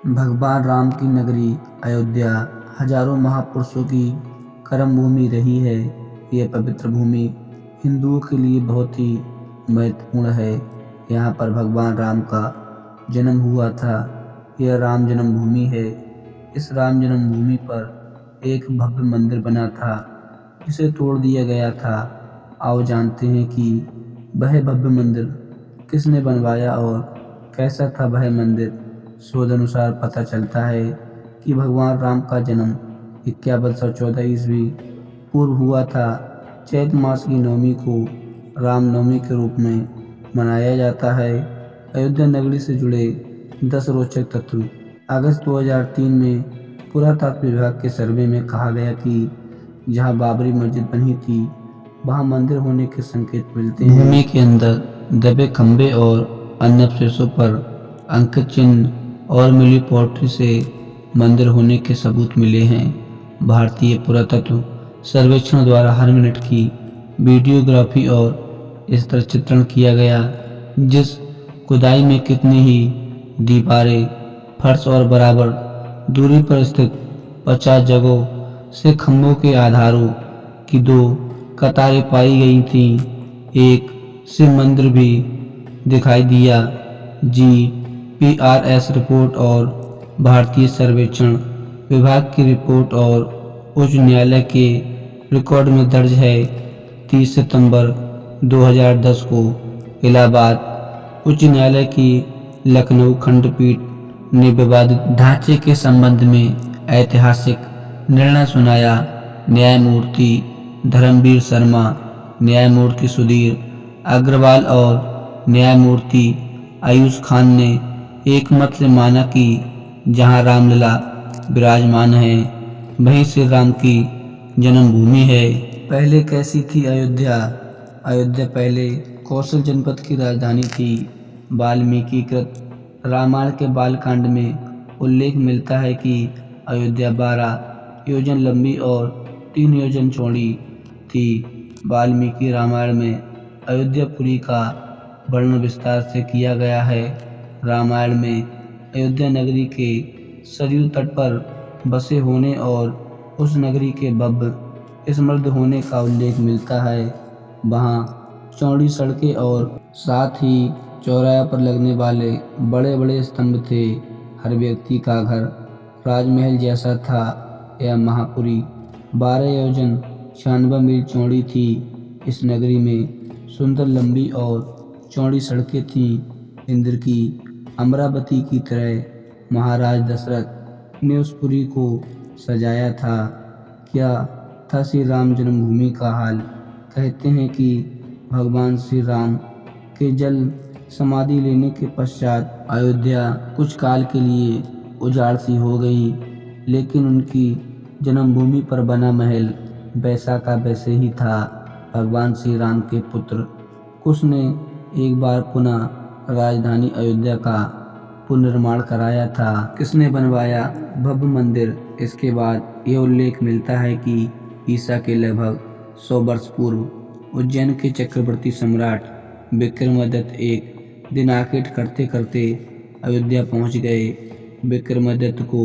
भगवान राम की नगरी अयोध्या हजारों महापुरुषों की कर्म भूमि रही है। यह पवित्र भूमि हिंदुओं के लिए बहुत ही महत्वपूर्ण है। यहाँ पर भगवान राम का जन्म हुआ था। यह राम जन्मभूमि है। इस राम जन्मभूमि पर एक भव्य मंदिर बना था जिसे तोड़ दिया गया था। आओ जानते हैं कि वह भव्य मंदिर किसने बनवाया और कैसा था वह मंदिर। शोध अनुसार पता चलता है कि भगवान राम का जन्म 5114 ईस्वी पूर्व हुआ था। चैत मास की नवमी को रामनवमी के रूप में मनाया जाता है। अयोध्या नगरी से जुड़े 10 रोचक तथ्य। अगस्त 2003 में पुरातत्व विभाग के सर्वे में कहा गया कि जहां बाबरी मस्जिद बनी थी वहां मंदिर होने के संकेत मिलते हैं। भूमि के अंदर दबे खंभे और अन्य अवशेषों पर अंकित चिन्ह और मिली पोट्री से मंदिर होने के सबूत मिले हैं। भारतीय पुरातत्व सर्वेक्षण द्वारा हर मिनट की वीडियोग्राफी और इस तरह चित्रण किया गया जिस खुदाई में कितनी ही दीवारें, फर्श और बराबर दूरी पर स्थित 50 जगहों से खंभों के आधारों की 2 कतारें पाई गई थीं। एक शिव मंदिर भी दिखाई दिया। GPRS रिपोर्ट और भारतीय सर्वेक्षण विभाग की रिपोर्ट और उच्च न्यायालय के रिकॉर्ड में दर्ज है। 30 सितंबर 2010 को इलाहाबाद उच्च न्यायालय की लखनऊ खंडपीठ ने विवादित ढांचे के संबंध में ऐतिहासिक निर्णय सुनाया। न्यायमूर्ति धर्मवीर शर्मा, न्यायमूर्ति सुधीर अग्रवाल और न्यायमूर्ति आयुष खान ने एक मत से माना कि जहां रामलला विराजमान है वहीं श्री राम की जन्मभूमि है। पहले कैसी थी अयोध्या? अयोध्या पहले कौशल जनपद की राजधानी थी। वाल्मीकि कृत रामायण के बालकांड में उल्लेख मिलता है कि अयोध्या 12 योजन लंबी और 3 योजन चौड़ी थी। वाल्मीकि रामायण में अयोध्यापुरी का वर्णन विस्तार से किया गया है। रामायण में अयोध्या नगरी के सरयू तट पर बसे होने और उस नगरी के भव्य समृद्ध होने का उल्लेख मिलता है। वहाँ चौड़ी सड़कें और साथ ही चौराहे पर लगने वाले बड़े बड़े स्तंभ थे। हर व्यक्ति का घर राजमहल जैसा था। यह महापुरी 12 योजन 96 मील चौड़ी थी। इस नगरी में सुंदर लंबी और चौड़ी सड़कें थीं। इंद्र की अमरावती की तरह महाराज दशरथ ने उस पुरी को सजाया था। क्या था श्री राम जन्मभूमि का हाल? कहते हैं कि भगवान श्री राम के जल समाधि लेने के पश्चात अयोध्या कुछ काल के लिए उजाड़ सी हो गई, लेकिन उनकी जन्मभूमि पर बना महल वैसा का वैसे ही था। भगवान श्री राम के पुत्र कुश ने एक बार पुनः राजधानी अयोध्या का पुनर्निर्माण कराया था। किसने बनवाया भव्य मंदिर? इसके बाद यह उल्लेख मिलता है कि ईसा के लगभग 100 वर्ष पूर्व उज्जैन के चक्रवर्ती सम्राट विक्रमादित्य एक दिन आकेट करते करते अयोध्या पहुंच गए। विक्रमादित्य को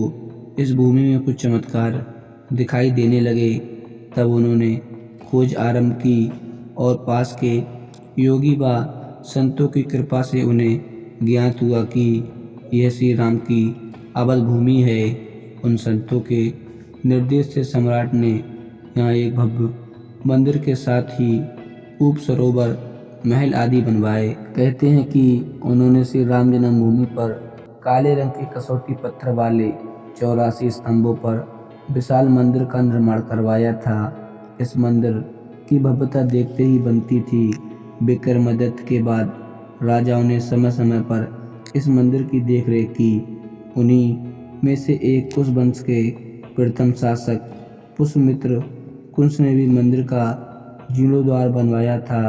इस भूमि में कुछ चमत्कार दिखाई देने लगे। तब उन्होंने खोज आरंभ की और पास के योगी व संतों की कृपा से उन्हें ज्ञात हुआ कि यह श्री राम की अवध भूमि है। उन संतों के निर्देश से सम्राट ने यहाँ एक भव्य मंदिर के साथ ही कूप, सरोवर, महल आदि बनवाए। कहते हैं कि उन्होंने श्री राम जन्मभूमि पर काले रंग के कसौटी पत्थर वाले 84 स्तंभों पर विशाल मंदिर का निर्माण करवाया था। इस मंदिर की भव्यता देखते ही बनती थी। विक्रमादित्य के बाद राजाओं ने समय समय पर इस मंदिर की देखरेख की। उन्हीं में से एक कुश वंश के प्रथम शासक पुष्यमित्र कुश ने भी मंदिर का जीर्णोद्धार बनवाया था।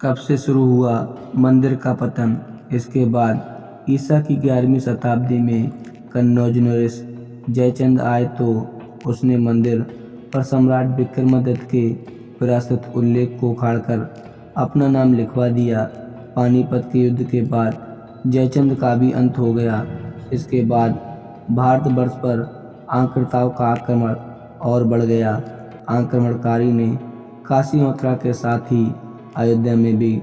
कब से शुरू हुआ मंदिर का पतन? इसके बाद ईसा की 11वीं शताब्दी में कन्नौज नरेश जयचंद आए तो उसने मंदिर पर सम्राट विक्रमादित्य के विरासत उल्लेख को उखाड़कर अपना नाम लिखवा दिया। पानीपत के युद्ध के बाद जयचंद का भी अंत हो गया। इसके बाद भारतवर्ष पर आक्रांताओं का आक्रमण और बढ़ गया। आक्रमणकारी ने काशी मथुरा के साथ ही अयोध्या में भी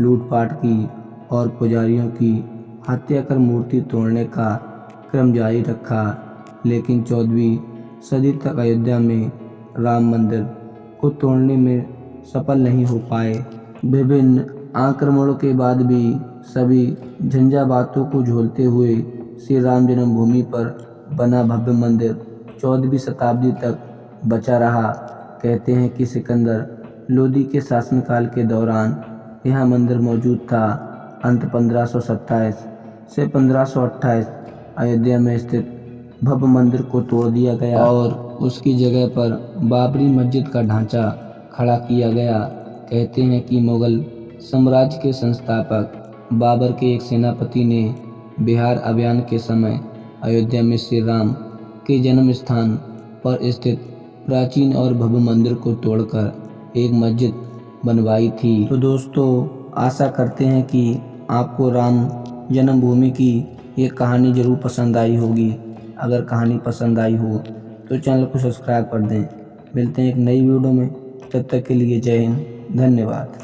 लूटपाट की और पुजारियों की हत्या कर मूर्ति तोड़ने का क्रम जारी रखा। लेकिन 14वीं सदी तक अयोध्या में राम मंदिर को तोड़ने में सफल नहीं हो पाए। विभिन्न आक्रमणों के बाद भी सभी झंझावातों को झेलते हुए श्री राम जन्मभूमि पर बना भव्य मंदिर 14वीं शताब्दी तक बचा रहा। कहते हैं कि सिकंदर लोदी के शासनकाल के दौरान यह मंदिर मौजूद था। अंत 1527 से 1528 अयोध्या में स्थित भव्य मंदिर को तोड़ दिया गया और उसकी जगह पर बाबरी मस्जिद का ढांचा खड़ा किया गया। कहते हैं कि मुगल साम्राज्य के संस्थापक बाबर के एक सेनापति ने बिहार अभियान के समय अयोध्या में श्री राम के जन्म स्थान पर स्थित प्राचीन और भव्य मंदिर को तोड़कर एक मस्जिद बनवाई थी। तो दोस्तों, आशा करते हैं कि आपको राम जन्मभूमि की ये कहानी ज़रूर पसंद आई होगी। अगर कहानी पसंद आई हो तो चैनल को सब्सक्राइब कर दें। मिलते हैं एक नई वीडियो में, तब तक के लिए जय हिंद, धन्यवाद।